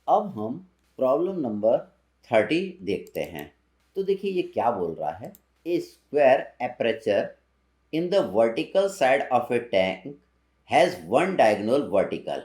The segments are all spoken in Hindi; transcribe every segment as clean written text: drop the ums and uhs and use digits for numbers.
अब हम प्रॉब्लम नंबर 30 देखते हैं। तो देखिए ये क्या बोल रहा है, a square aperture in the vertical side of a tank has one diagonal vertical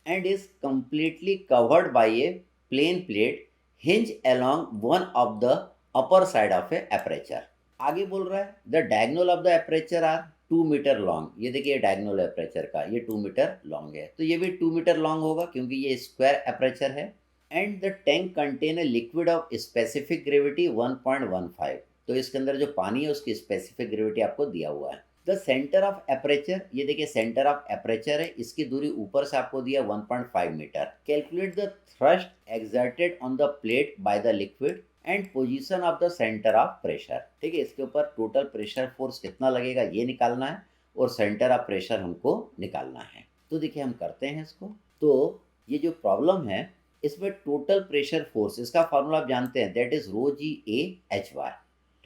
and is completely covered by a plain plate hinge along one of the upper side of a aperture। आगे बोल रहा है the diagonal of the aperture are 2 metre long. ये देखिए डायगोनल एपरेचर का ये 2 मीटर लॉन्ग है, तो ये भी 2 मीटर लॉन्ग होगा क्योंकि ये स्क्वायर एपरेचर है। And the tank contain a liquid of specific gravity 1.15। तो इसके अंदर जो पानी है उसकी स्पेसिफिक ग्रेविटी आपको दिया हुआ है। द सेंटर ऑफ एपरेचर, ये देखिए सेंटर ऑफ एपरेचर है, इसकी दूरी ऊपर से आपको दिया 1.5 metre. Calculate the thrust exerted on the plate by the liquid and position of the centre of pressure. ठीक है, इसके ऊपर टोटल प्रेशर फोर्स कितना लगेगा ये निकालना है और सेंटर ऑफ प्रेशर हमको निकालना है। तो देखिए हम करते हैं इसको। तो ये जो प्रॉब्लम है इसमें टोटल प्रेशर फोर्स, इसका फॉर्मूला आप जानते हैं, that is rho G A H bar.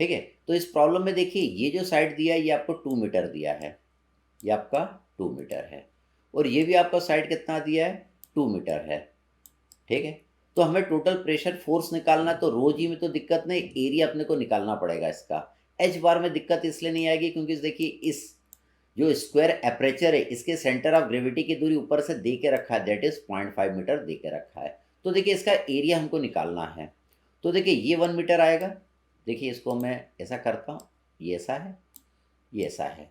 ठीक है, तो इस प्रॉब्लम में देखिए ये जो साइड दिया है ये आपको 2 मीटर दिया है, ये आपका 2 मीटर है, और ये भी आपका साइड कितना दिया है 2 मीटर है। ठीक है, तो हमें टोटल प्रेशर फोर्स निकालना, तो रो जी में तो दिक्कत नहीं, एरिया अपने को निकालना पड़ेगा इसका। एच बार में दिक्कत इसलिए नहीं आएगी क्योंकि देखिए इस जो स्क्वायर एपरेचर है इसके सेंटर ऑफ ग्रेविटी की दूरी ऊपर से दे के रखा है, दैट इज 0.5 मीटर दे के रखा है। तो देखिए इसका एरिया हमको निकालना है। तो देखिए ये 1 मीटर आएगा, देखिए इसको मैं ऐसा करता हूँ, ये ऐसा है, ये ऐसा है,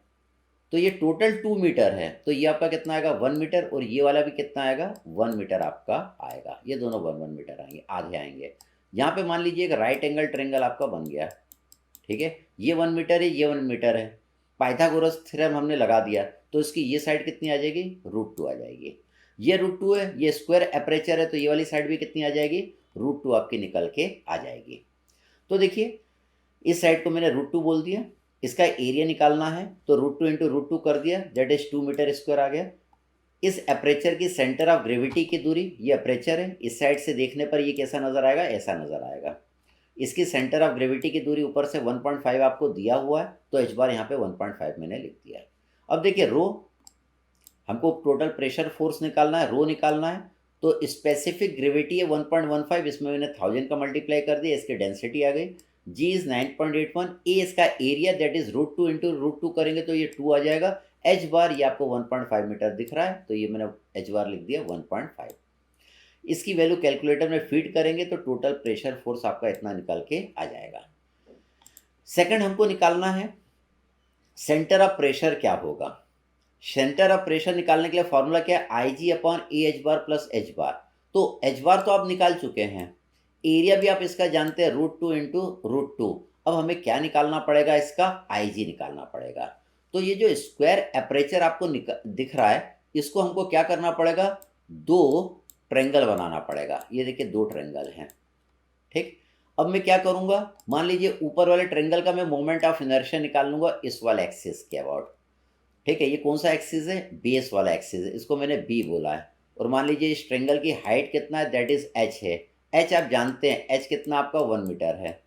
तो ये टोटल 2 मीटर है। तो ये आपका कितना आएगा 1 मीटर, और ये वाला भी कितना आएगा 1 मीटर आपका आएगा। ये दोनों 1 1 मीटर आएंगे, आधे आएंगे। यहाँ पे मान लीजिए एक राइट एंगल ट्रेंगल आपका बन गया। ठीक है, ये 1 मीटर है, ये 1 मीटर है, पाइथागोरस थ्योरम हमने लगा दिया, तो इसकी ये साइड कितनी आ जाएगी √2 आ जाएगी। ये √2 है, ये स्क्वायर एपरेचर है, तो ये वाली साइड भी कितनी आ जाएगी √2 आपकी निकल के आ जाएगी। तो देखिए इस साइड को मैंने √2 बोल दिया, इसका एरिया निकालना है तो √2 इंटू √2 कर दिया, दैट इज 2 मीटर स्क्वायर आ गया। इस एपरेचर की सेंटर ऑफ ग्रेविटी की दूरी, ये एपरेचर है, इस साइड से देखने पर ये कैसा नजर आएगा, ऐसा नजर आएगा। इसकी सेंटर ऑफ ग्रेविटी की दूरी ऊपर से 1.5 आपको दिया हुआ है, तो एच बार यहाँ पे 1.5 मैंने लिख दिया। अब देखिए रो, हमको टोटल प्रेशर फोर्स निकालना है, रो निकालना है, तो स्पेसिफिक ग्रेविटी है 1.15, इसमें मैंने 1000 का मल्टीप्लाई कर दिया, इसकी डेंसिटी आ गई, जी इज 9.81। ए इसका एरिया दैट इज √2 इंटू √2 करेंगे तो ये 2 आ जाएगा। एच बार ये आपको 1.5 मीटर दिख रहा है, तो ये मैंने एच बार लिख दिया 1.5। इसकी वैल्यू कैलकुलेटर में फीड करेंगे तो टोटल प्रेशर फोर्स आपका इतना निकल के आ जाएगा। सेकंड हमको निकालना है सेंटर ऑफ प्रेशर क्या होगा। सेंटर ऑफ प्रेशर निकालने के लिए फॉर्मूला क्या है, I G upon A H bar plus H bar. तो एच बार तो आप निकाल चुके हैं, एरिया भी आप इसका जानते हैं √2 इंटू √2। अब हमें क्या निकालना पड़ेगा, इसका आई जी निकालना पड़ेगा। तो ये जो स्क्वायर एपरेचर आपको दिख रहा है, इसको हमको क्या करना पड़ेगा, दो ट्रेंगल बनाना पड़ेगा। ये देखिए दो ट्रेंगल हैं। ठीक, अब मैं क्या करूंगा, मान लीजिए ऊपर वाले ट्रेंगल का मैं मोमेंट ऑफ इनर्शिया निकाल लूंगा इस वाले एक्सिस के अबाउट। ठीक है, ये कौन सा एक्सिस है, बेस वाला एक्सिस है, इसको मैंने बी बोला है। और मान लीजिए इस ट्रेंगल की हाइट कितना है, दैट इज एच है। एच आप जानते हैं, एच कितना आपका 1 मीटर है,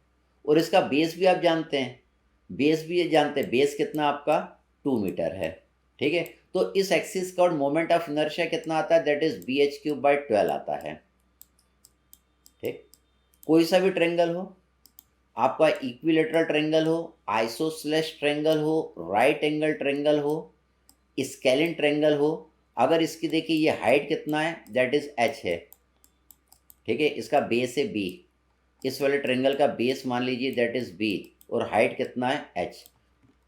और इसका बेस भी आप जानते हैं, बेस भी जानते हैं, बेस कितना आपका 2 मीटर है। ठीक है, तो इस एक्सिस का मोमेंट ऑफ इनर्शिया कितना आता है, दैट इज bh³/12 आता है। ठीक, कोई सा भी ट्रेंगल हो, आपका इक्विलेटरल ट्रेंगल हो, आइसोसेलेस ट्रेंगल हो, राइट एंगल ट्रेंगल हो, स्केलिन ट्रेंगल हो, अगर इसकी देखिए ये हाइट कितना है, दैट इज एच है। ठीक है, इसका बेस है बी, इस वाले ट्रेंगल का बेस मान लीजिए दैट इज बी, और हाइट कितना है एच।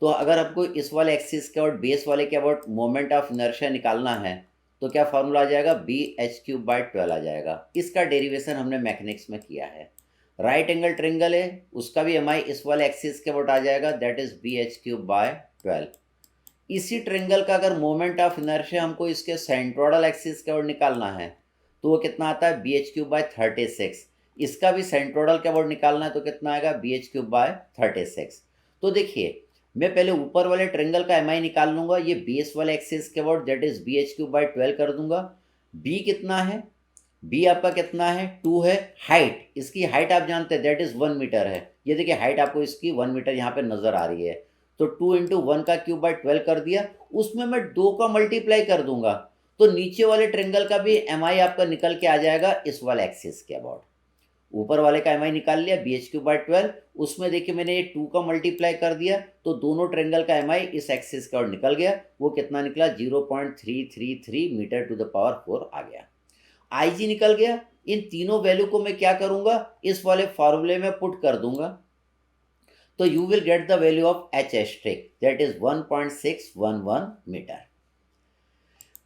तो अगर आपको इस वाले एक्सिस के और बेस वाले के अबाउट मोमेंट ऑफ इनर्शिया निकालना है, तो क्या फॉर्मूला आ जाएगा, bh³/12 आ जाएगा। इसका डेरिवेशन हमने मैकेनिक्स में किया है। राइट एंगल ट्रेंगल है, उसका भी एम आई इस वाले एक्सिस के अबाउट आ जाएगा, दैट इज bh³/12। इसी ट्रेंगल का अगर मोमेंट ऑफ इनर्शिया हमको इसके सेंट्रोइडल एक्सिस के अबाउट निकालना है, तो वो कितना आता है bh³/36। इसका भी सेंट्रोइडल के अबाउट निकालना है तो कितना आएगा bh³/36। तो देखिए मैं पहले ऊपर वाले ट्रेंगल का एम आई निकाल लूंगा, ये बेस वाले एक्सिस के अबाउट, दैट इज bh³/12 कर दूंगा। बी कितना है, बी आपका कितना है 2 है। हाइट, इसकी हाइट आप जानते हैं दैट इज 1 मीटर है। ये देखिए हाइट आपको इसकी 1 मीटर यहाँ पे नजर आ रही है, तो 2 इंटू 1 का क्यूब/12 कर दिया, उसमें मैं 2 का मल्टीप्लाई कर दूंगा, तो नीचे वाले ट्रेंगल का भी एम आई आपका निकल के आ जाएगा इस वाले एक्सिस के अबाउट। ऊपर वाले का एम आई निकाल लिया bh⁴/12, उसमें देखिए मैंने ये 2 का मल्टीप्लाई कर दिया तो दोनों ट्रेंगल का एम आई इस एक्सिस का और निकल गया। वो कितना निकला? 0.333 मीटर टू द पावर 4 आ गया। आई जी निकल गया। इन तीनों वैल्यू को मैं क्या करूंगा? इस वाले फॉर्मूले में पुट कर दूंगा, तो you will get the value of H asterisk, that is 1.611 metre.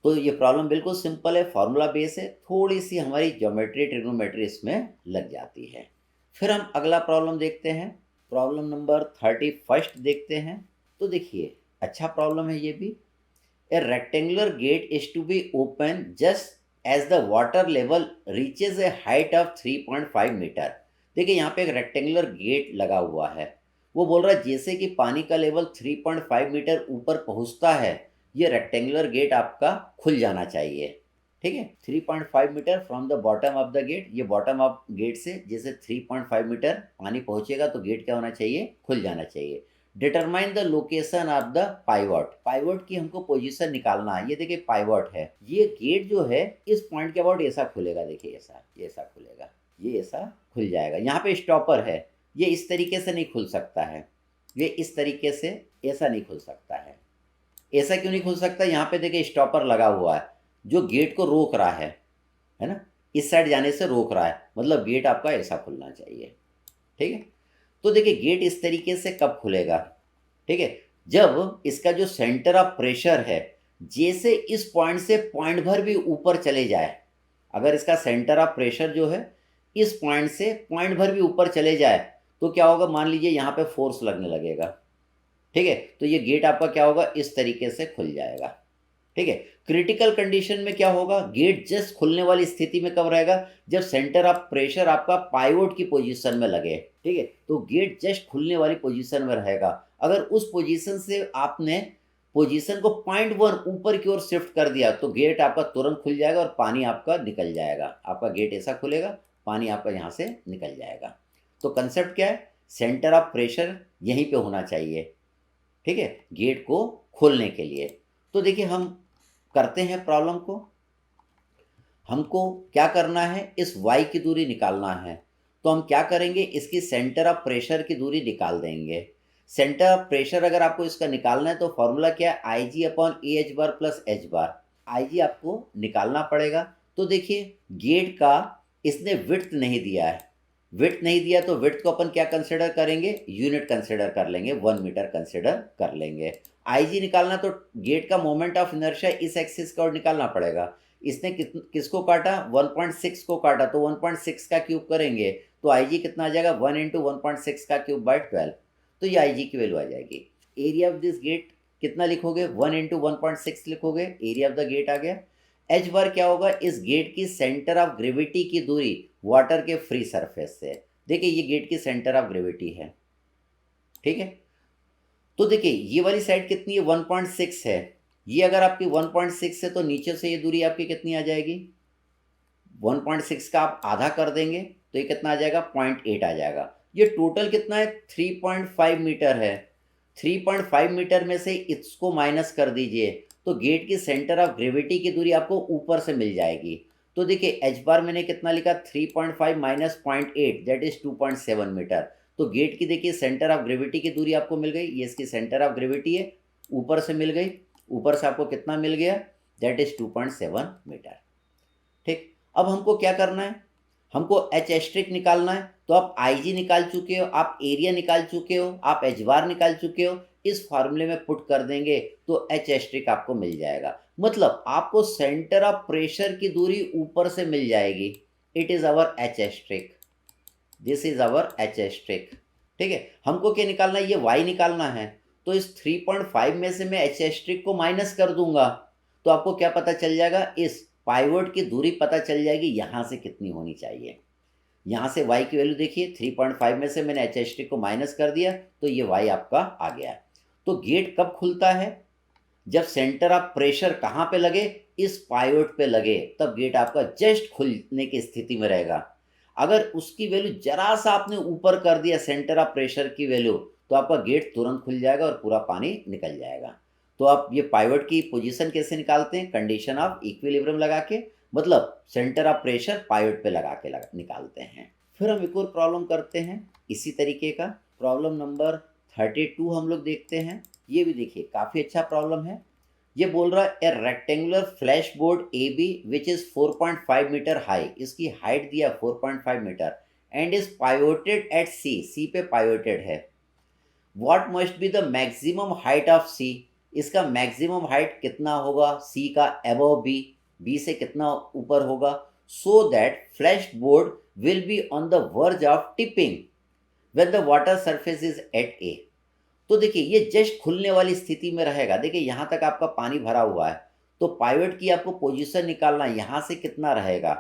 तो ये प्रॉब्लम बिल्कुल सिंपल है, फॉर्मूला बेस है, थोड़ी सी हमारी ज्योमेट्री ट्रिग्नोमेट्री इसमें लग जाती है। फिर हम अगला प्रॉब्लम देखते हैं, प्रॉब्लम नंबर 31 देखते हैं। तो देखिए अच्छा प्रॉब्लम है ये भी। A rectangular gate is to be open just as the water level reaches a height of 3.5 metre. देखिए यहाँ पे एक रेक्टेंगुलर गेट लगा हुआ है, वो बोल रहा है जैसे कि पानी का लेवल 3.5 मीटर ऊपर पहुँचता है, ये रेक्टेंगुलर गेट आपका खुल जाना चाहिए। ठीक है, 3.5 metre from the bottom of the gate, ये बॉटम ऑफ गेट से जैसे 3.5 मीटर पानी पहुंचेगा तो गेट क्या होना चाहिए? खुल जाना चाहिए। Determine the location of the pivot, pivot की हमको पोजीशन निकालना है। ये देखिए पाइवॉट है, ये गेट जो है इस पॉइंट के अबाउट ऐसा खुलेगा, देखिए ऐसा, ये ऐसा खुलेगा, ये ऐसा खुल जाएगा। यहाँ पे स्टॉपर है, ये इस तरीके से नहीं खुल सकता है, ये इस तरीके से ऐसा नहीं खुल सकता है। ऐसा क्यों नहीं खुल सकता? यहाँ पे देखिए स्टॉपर लगा हुआ है जो गेट को रोक रहा है ना, इस साइड जाने से रोक रहा है, मतलब गेट आपका ऐसा खुलना चाहिए। ठीक है, तो देखिए गेट इस तरीके से कब खुलेगा? ठीक है, जब इसका जो सेंटर ऑफ प्रेशर है जैसे इस पॉइंट से पॉइंट भर भी ऊपर चले जाए, अगर इसका सेंटर ऑफ प्रेशर जो है इस पॉइंट से पॉइंट भर भी ऊपर चले जाए तो क्या होगा? मान लीजिए यहाँ पे फोर्स लगने लगेगा। ठीक है, तो ये गेट आपका क्या होगा? इस तरीके से खुल जाएगा। ठीक है, क्रिटिकल कंडीशन में क्या होगा? गेट जस्ट खुलने वाली स्थिति में कब रहेगा? जब सेंटर ऑफ प्रेशर आपका पाइवोट की पोजीशन में लगे। ठीक है, तो गेट जस्ट खुलने वाली पोजीशन में रहेगा। अगर उस पोजीशन से आपने पोजीशन को 0.1 ऊपर की ओर शिफ्ट कर दिया तो गेट आपका तुरंत खुल जाएगा और पानी आपका निकल जाएगा। आपका गेट ऐसा खुलेगा, पानी आपका यहाँ से निकल जाएगा। तो कंसेप्ट क्या है? सेंटर ऑफ प्रेशर यहीं पे होना चाहिए। ठीक है, गेट को खोलने के लिए। तो देखिए हम करते हैं प्रॉब्लम को। हमको क्या करना है? इस y की दूरी निकालना है। तो हम क्या करेंगे? इसकी सेंटर ऑफ प्रेशर की दूरी निकाल देंगे। सेंटर ऑफ प्रेशर अगर आपको इसका निकालना है तो फॉर्मूला क्या है? I G upon A H bar plus H bar. I G आपको निकालना पड़ेगा। तो देखिए गेट का इसने विड्थ नहीं दिया है, विड्थ नहीं दिया तो विड्थ को अपन क्या कंसिडर करेंगे? यूनिट कंसिडर कर लेंगे, 1 मीटर कंसिडर कर लेंगे। आईजी निकालना तो गेट का मोमेंट ऑफ इनर्शिया इस एक्सिस का और निकालना पड़ेगा। इसने किसको काटा? 1.6 को काटा, तो 1.6 का क्यूब करेंगे तो आईजी कितना आ जाएगा? 1 इंटू 1.6 का क्यूब बाय 12। तो ये आईजी की वैल्यू आ जाएगी। एरिया ऑफ दिस गेट कितना लिखोगे? 1 इंटू 1.6 लिखोगे, एरिया ऑफ द गेट आ गया। एच बार क्या होगा? इस गेट की सेंटर ऑफ ग्रेविटी की दूरी वाटर के फ्री सरफेस से। देखिए ये गेट की सेंटर ऑफ ग्रेविटी है। ठीक है, तो देखिए ये वाली साइड कितनी है? 1.6 है। ये अगर आपकी 1.6 है तो नीचे से ये दूरी आपकी कितनी आ जाएगी? 1.6 का आप आधा कर देंगे तो ये कितना आ जाएगा? 0.8 आ जाएगा। ये टोटल कितना है? 3.5 मीटर है। 3.5 मीटर में से इसको माइनस कर दीजिए तो गेट की सेंटर ऑफ ग्रेविटी की दूरी आपको ऊपर से मिल जाएगी। तो देखिए एच बार मैंने कितना लिखा? 3.5 माइनस 0.8 दैट इज 2.7 मीटर। तो गेट की देखिए सेंटर ऑफ ग्रेविटी की दूरी आपको मिल गई, ये इसकी सेंटर ऑफ ग्रेविटी है, ऊपर से मिल गई। ऊपर से आपको कितना मिल गया? That is 2.7 metre. ठीक, अब हमको क्या करना है? हमको एच एस्ट्रिक निकालना है। तो आप आई जी निकाल चुके हो, आप एरिया निकाल चुके हो, आप एच बार निकाल चुके हो, इस फार्मूले में पुट कर देंगे तो एच एस्ट्रिक आपको मिल जाएगा। मतलब आपको सेंटर ऑफ प्रेशर की दूरी ऊपर से मिल जाएगी। It is our H asterisk, this is our H asterisk. ठीक है, हमको क्या निकालना है? ये वाई निकालना है। तो इस 3.5 में से मैं एच एस्ट्रिक को माइनस कर दूंगा तो आपको क्या पता चल जाएगा? इस पाइवोट की दूरी पता चल जाएगी यहाँ से कितनी होनी चाहिए। यहाँ से y की वैल्यू देखिए, 3.5 में से मैंने एच एस्ट्रिक को माइनस कर दिया तो ये y आपका आ गया। तो गेट कब खुलता है? जब सेंटर ऑफ प्रेशर कहाँ पे लगे? इस पाइवोट पे लगे, तब गेट आपका जस्ट खुलने की स्थिति में रहेगा। अगर उसकी वैल्यू जरा सा आपने ऊपर कर दिया सेंटर ऑफ प्रेशर की वैल्यू तो आपका गेट तुरंत खुल जाएगा और पूरा पानी निकल जाएगा। तो आप ये पाइवट की पोजीशन कैसे निकालते हैं, कंडीशन ऑफ इक्विलिब्रियम लगा के, मतलब सेंटर ऑफ प्रेशर पाइवट पे लगा के निकालते हैं। फिर हम एक और प्रॉब्लम करते हैं इसी तरीके का, प्रॉब्लम नंबर 32 हम लोग देखते हैं। ये भी देखिए काफ़ी अच्छा प्रॉब्लम है। ये बोल रहा है a rectangular flash board A B which is 4.5 metre high, इसकी हाइट दिया 4.5 metre and is pivoted at C, C पे पाइवोटेड है। What must be the maximum height of C, इसका मैक्सिमम हाइट कितना होगा सी का अबव बी, बी से कितना ऊपर होगा, so that flash board will be on the verge of tipping when the water surface is at A. तो देखिए ये जस्ट खुलने वाली स्थिति में रहेगा। देखिए यहाँ तक आपका पानी भरा हुआ है, तो पाइवट की आपको पोजीशन निकालना है, यहाँ से कितना रहेगा।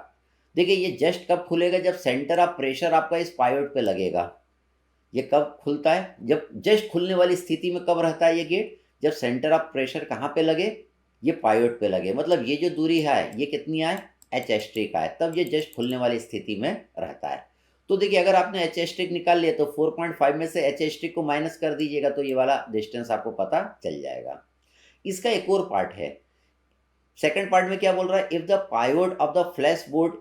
देखिए ये जस्ट कब खुलेगा, जब सेंटर ऑफ प्रेशर आपका इस पाइवट पे लगेगा। ये कब खुलता है, जब जस्ट खुलने वाली स्थिति में कब रहता है ये गेट, जब सेंटर ऑफ प्रेशर कहाँ पे लगे, ये पाइवट पे लगे, मतलब ये जो दूरी है ये कितनी आए, एच एस्ट्रिक आए, तब ये जस्ट खुलने वाली स्थिति में रहता है। तो देखिए अगर आपने एच एस्ट्रिक निकाल लिया तो 4.5 में से एच एस्ट्रिक को माइनस कर दीजिएगा तो ये वाला डिस्टेंस आपको पता चल जाएगा। इसका एक और पार्ट है, सेकंड पार्ट में क्या बोल रहा है, if the pivot of the flash board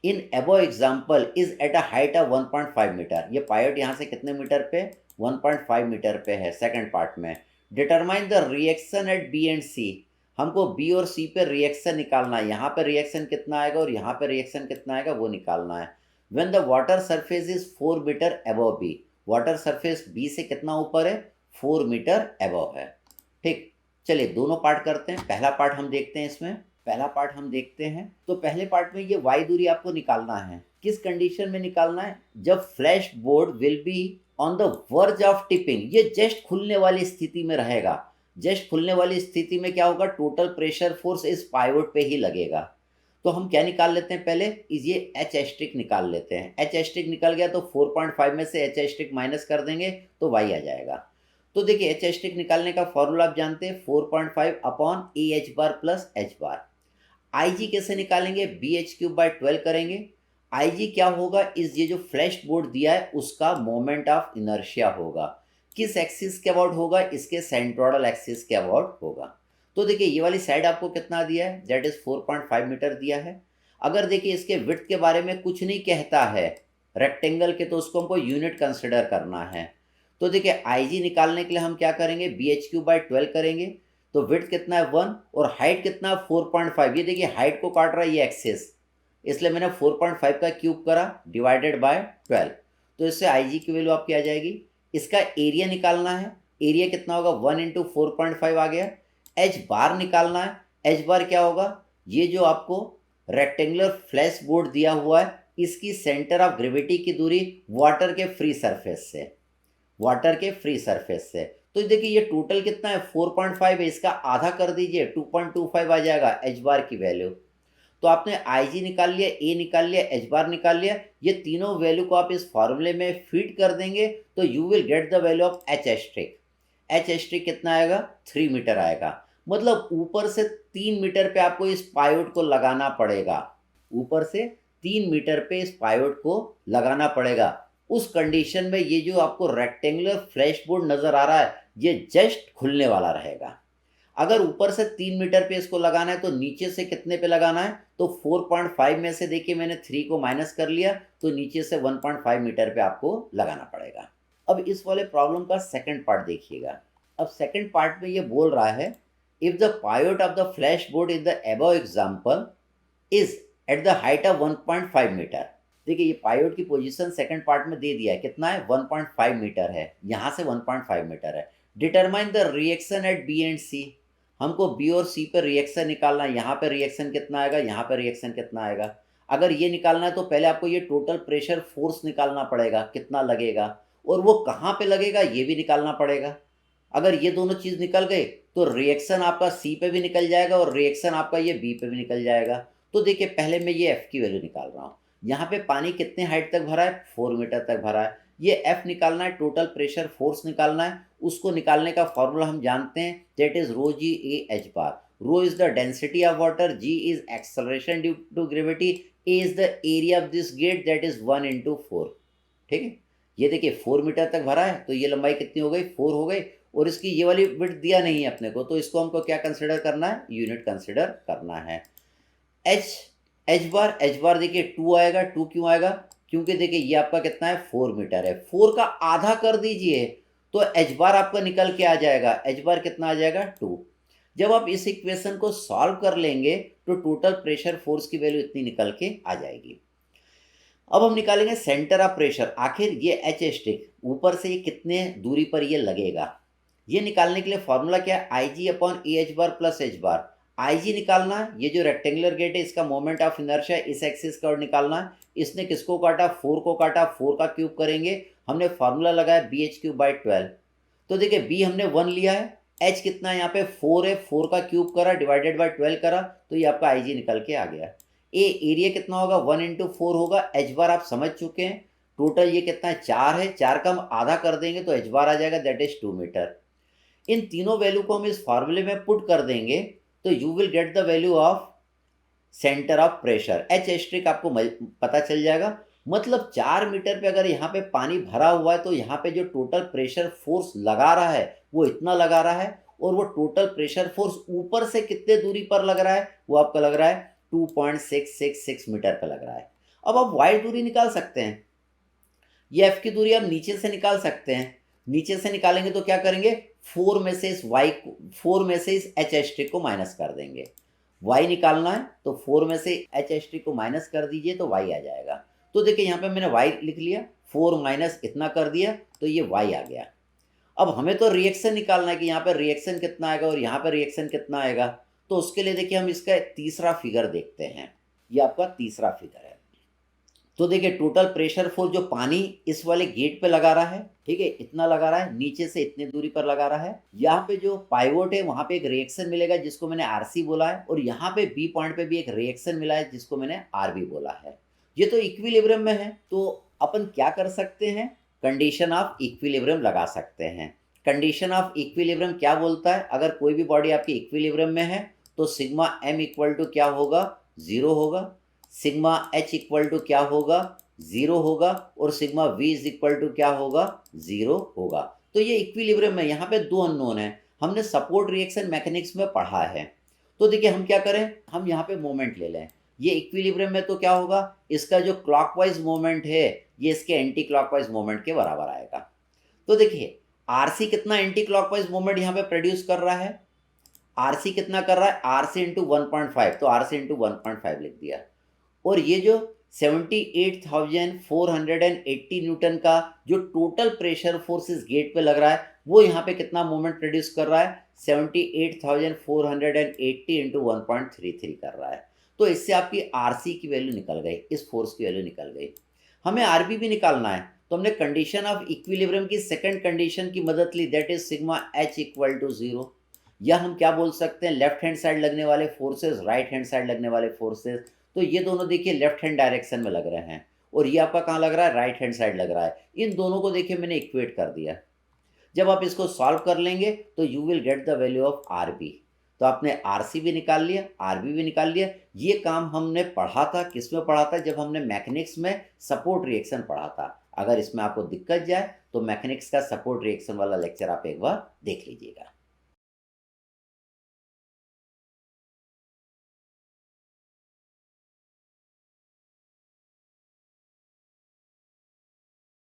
in above example is at a height of 1.5 metre, ये पाइवट यहाँ से कितने मीटर पे, 1.5 मीटर पे है। सेकंड पार्ट में determine the reaction at B and C, हमको बी और सी पे रिएक्शन निकालना है, यहाँ पे रिएक्शन कितना आएगा और यहाँ पे रिएक्शन कितना आएगा वो निकालना है। When the water surface is 4 metre above B, water surface B से कितना ऊपर है, 4 मीटर अबव है। ठीक, चलिए दोनों पार्ट करते हैं। पहला पार्ट हम देखते हैं, इसमें पहला पार्ट हम देखते हैं। तो पहले पार्ट में ये वाई दूरी आपको निकालना है, किस कंडीशन में निकालना है, जब flash board will be on the verge of tipping, ये जस्ट खुलने वाली स्थिति में रहेगा। जस्ट खुलने वाली स्थिति में क्या होगा, टोटल प्रेशर फोर्स इस पाइवट पे ही लगेगा। तो हम क्या निकाल लेते हैं, पहले इस ये एच एस्ट्रिक निकाल लेते हैं। एच एस्ट्रिक निकल गया तो 4.5 में से एच एस्ट्रिक माइनस कर देंगे तो वाई आ जाएगा। तो देखिए एच एस्ट्रिक निकालने का फॉर्मूला आप जानते हैं, 4.5 upon A H bar plus H bar. I G कैसे निकालेंगे, बी एच क्यूब बाय 12 करेंगे। आई जी क्या होगा, इस ये जो फ्लैश बोर्ड दिया है उसका मोमेंट ऑफ इनर्शिया होगा, किस एक्सिस के अबाउट होगा, इसके सेंट्रोइडल एक्सिस के अबाउट होगा। तो देखिए ये वाली साइड आपको कितना दिया है, दैट इज 4.5 मीटर दिया है। अगर देखिए इसके विड्थ के बारे में कुछ नहीं कहता है रेक्टेंगल के, तो उसको हमको यूनिट कंसिडर करना है। तो देखिए आई जी निकालने के लिए हम क्या करेंगे, बी एच क्यूब बाय 12 करेंगे। तो विड्थ कितना है 1 और हाइट कितना है 4.5। ये देखिए हाइट को काट रहा है ये एक्सेस, इसलिए मैंने 4.5 का क्यूब करा डिवाइडेड बाय 12। तो इससे आई जी की वैल्यू आपकी आ जाएगी। इसका एरिया निकालना है, एरिया कितना होगा 1 इंटू 4.5 आ गया। एच बार निकालना है, एच बार क्या होगा, ये जो आपको रेक्टेंगुलर फ्लैश बोर्ड दिया हुआ है इसकी सेंटर ऑफ ग्रेविटी की दूरी वाटर के फ्री सरफेस से, वाटर के फ्री सरफेस से। तो देखिए ये टोटल कितना है 4.5 है, इसका आधा कर दीजिए 2.25 आ जाएगा एच बार की वैल्यू। तो आपने आई जी निकाल लिया, ए निकाल लिया, एच बार निकाल लिया, ये तीनों वैल्यू को आप इस फॉर्मूले में फीड कर देंगे तो you will get the value of H asterisk. H asterisk कितना आएगा, 3 मीटर आएगा। मतलब ऊपर से 3 मीटर पे आपको इस पाइवट को लगाना पड़ेगा, ऊपर से 3 मीटर पे इस पाइवट को लगाना पड़ेगा। उस कंडीशन में ये जो आपको रेक्टेंगुलर फ्लैश बोर्ड नज़र आ रहा है ये जस्ट खुलने वाला रहेगा। अगर ऊपर से 3 मीटर पे इसको लगाना है तो नीचे से कितने पे लगाना है, तो 4.5 में से देखिए मैंने 3 को माइनस कर लिया तो नीचे से 1.5 मीटर पे आपको लगाना पड़ेगा। अब इस वाले प्रॉब्लम का सेकंड पार्ट देखिएगा। अब सेकंड पार्ट में ये बोल रहा है if the pivot of the flash board in the above example is at the height of 1.5 metre. देखिए ये पाइवट की पोजीशन सेकंड पार्ट में दे दिया है, कितना है 1.5 मीटर है, यहाँ से 1.5 मीटर है। Determine the reaction at B and C, हमको बी और सी पर रिएक्शन निकालना है, यहाँ पर रिएक्शन कितना आएगा, यहाँ पर रिएक्शन कितना आएगा। अगर ये निकालना है तो पहले आपको ये टोटल प्रेशर फोर्स निकालना पड़ेगा कितना लगेगा, और वो कहाँ पे लगेगा ये भी निकालना पड़ेगा। अगर ये दोनों चीज़ निकल गए तो रिएक्शन आपका सी पे भी निकल जाएगा और रिएक्शन आपका ये बी पे भी निकल जाएगा। तो देखिए पहले मैं ये एफ की वैल्यू निकाल रहा हूँ। यहाँ पे पानी कितने हाइट तक भरा है, 4 मीटर तक भरा है। ये एफ निकालना है, टोटल प्रेशर फोर्स निकालना है। उसको निकालने का फॉर्मूला हम जानते हैं, that is rho G A H bar. Rho is the density of water, G is acceleration due to gravity, A is the area of this gate that is 1 into 4। ठीक है, ये देखिए 4 मीटर तक भरा है तो ये लंबाई कितनी हो गई, 4 हो गई। और इसकी ये वाली विड्थ दिया नहीं है अपने को, तो इसको हमको क्या कंसिडर करना है, यूनिट कंसिडर करना है। एच बार देखिए 2 आएगा। 2 क्यों आएगा, क्योंकि देखिए ये आपका कितना है 4 मीटर है, 4 का आधा कर दीजिए तो एच बार आपका निकल के आ जाएगा। एच बार कितना आ जाएगा 2। जब आप इस इक्वेशन को सॉल्व कर लेंगे तो टोटल प्रेशर फोर्स की वैल्यू इतनी निकल के आ जाएगी। अब हम निकालेंगे सेंटर ऑफ प्रेशर। आखिर ये एच स्टिक ऊपर से ये कितने दूरी पर ये लगेगा, ये निकालने के लिए फॉर्मूला क्या है, I G upon A H bar plus H bar. I G निकालना है, ये जो रेक्टेंगुलर गेट है इसका मोमेंट ऑफ इनर्शिया इस एक्सिस का और निकालना है। इसने किसको काटा, 4 को काटा, 4 का क्यूब करेंगे, हमने फार्मूला लगाया बी एच क्यूब बाई 12। तो देखिए बी हमने 1 लिया है, एच कितना है यहाँ पे 4 है, 4 का क्यूब करा डिवाइडेड बाई 12 करा, तो ये आपका आई जी निकल के आ गया। ए एरिया कितना होगा 1 इंटू 4 होगा। एच बार आप समझ चुके हैं, टोटल ये कितना है 4 है, 4 का हम आधा कर देंगे तो एच बार आ जाएगा, दैट इज 2 मीटर। इन तीनों वैल्यू को हम इस फार्मूले में पुट कर देंगे तो you will get the value of centre of pressure. H asterisk आपको पता चल जाएगा। मतलब 4 मीटर पे अगर यहाँ पे पानी भरा हुआ है तो यहाँ पे जो टोटल प्रेशर फोर्स लगा रहा है वो इतना लगा रहा है, और वो टोटल प्रेशर फोर्स ऊपर से कितने दूरी पर लग रहा है, वो आपका लग रहा है 2.666 मीटर पर लग रहा है। अब आप वाई दूरी निकाल सकते हैं, ये एफ की दूरी आप नीचे से निकाल सकते हैं। नीचे से निकालेंगे तो क्या करेंगे, 4 में से इस वाई को, 4 में से इस एच स्ट्रिक को माइनस कर देंगे। वाई निकालना है तो 4 में से एच स्ट्रिक को माइनस कर दीजिए तो वाई आ जाएगा। तो देखिए यहाँ पे मैंने वाई लिख लिया, 4 माइनस इतना कर दिया तो ये वाई आ गया। अब हमें तो रिएक्शन निकालना है कि यहाँ पे रिएक्शन कितना आएगा और यहाँ पे रिएक्शन कितना आएगा। तो उसके लिए देखिए हम इसका तीसरा फिगर देखते हैं, ये आपका तीसरा फिगर है। तो देखिए टोटल प्रेशर फोर्स जो पानी इस वाले गेट पे लगा रहा है, ठीक है, इतना लगा रहा है, नीचे से इतने दूरी पर लगा रहा है। यहाँ पे जो पाइवोट है वहां पे एक रिएक्शन मिलेगा जिसको मैंने आरसी बोला है, और यहाँ पे बी पॉइंट पे भी एक रिएक्शन मिला है जिसको मैंने आरबी बोला है। ये तो इक्विलिब्रियम में है, तो अपन क्या कर सकते हैं, कंडीशन ऑफ इक्विलिब्रियम लगा सकते हैं। कंडीशन ऑफ इक्विलिब्रियम क्या बोलता है, अगर कोई भी बॉडी आपकी इक्विलिब्रियम में है तो सिग्मा एम इक्वल टू क्या होगा, 0 होगा, सिग्मा एच इक्वल टू क्या होगा, 0 होगा, और sigma V is equal to क्या होगा, 0 होगा। तो ये इक्विलिब्रियम में यहाँ पे 2 अननोन है, हमने सपोर्ट रिएक्शन मैकेनिक्स में पढ़ा है। तो देखिए हम क्या करें, हम यहाँ पे मोमेंट ले लें। ये इक्विलिब्रियम में तो क्या होगा, इसका जो क्लॉकवाइज मोमेंट है ये इसके एंटी क्लॉकवाइज मोमेंट के बराबर आएगा। तो देखिए आरसी कितना एंटी क्लॉकवाइज मोमेंट यहाँ पे प्रोड्यूस कर रहा है, आरसी कितना कर रहा है, आरसी इंटू 1.5, तो आरसी इंटू 1.5 लिख दिया। और ये जो 78,480 न्यूटन का जो टोटल प्रेशर फोर्स इस गेट पे लग रहा है वो यहाँ पे कितना मोमेंट प्रोड्यूस कर रहा है, 78,480 इंटू 1.33 कर रहा है। तो इससे आपकी आरसी की वैल्यू निकल गई, इस फोर्स की वैल्यू निकल गई। हमें आरबी भी निकालना है, तो हमने कंडीशन ऑफ इक्विलिब्रियम की सेकंड कंडीशन की मदद ली, that is sigma H equal to 0। या हम क्या बोल सकते हैं, लेफ्ट हैंड साइड लगने वाले फोर्सेस, राइट हैंड साइड लगने वाले फोर्सेस। तो ये दोनों देखिए लेफ्ट हैंड डायरेक्शन में लग रहे हैं, और ये आपका कहाँ लग रहा है, राइट हैंड साइड लग रहा है। इन दोनों को देखिए मैंने इक्वेट कर दिया। जब आप इसको सॉल्व कर लेंगे तो you will get the value of R B. तो आपने आर सी भी निकाल लिया, आर बी भी निकाल लिया। ये काम हमने पढ़ा था, किस में पढ़ा था, जब हमने मैकेनिक्स में सपोर्ट रिएक्शन पढ़ा था। अगर इसमें आपको दिक्कत जाए तो मैकेनिक्स का सपोर्ट रिएक्शन वाला लेक्चर आप एक बार देख लीजिएगा।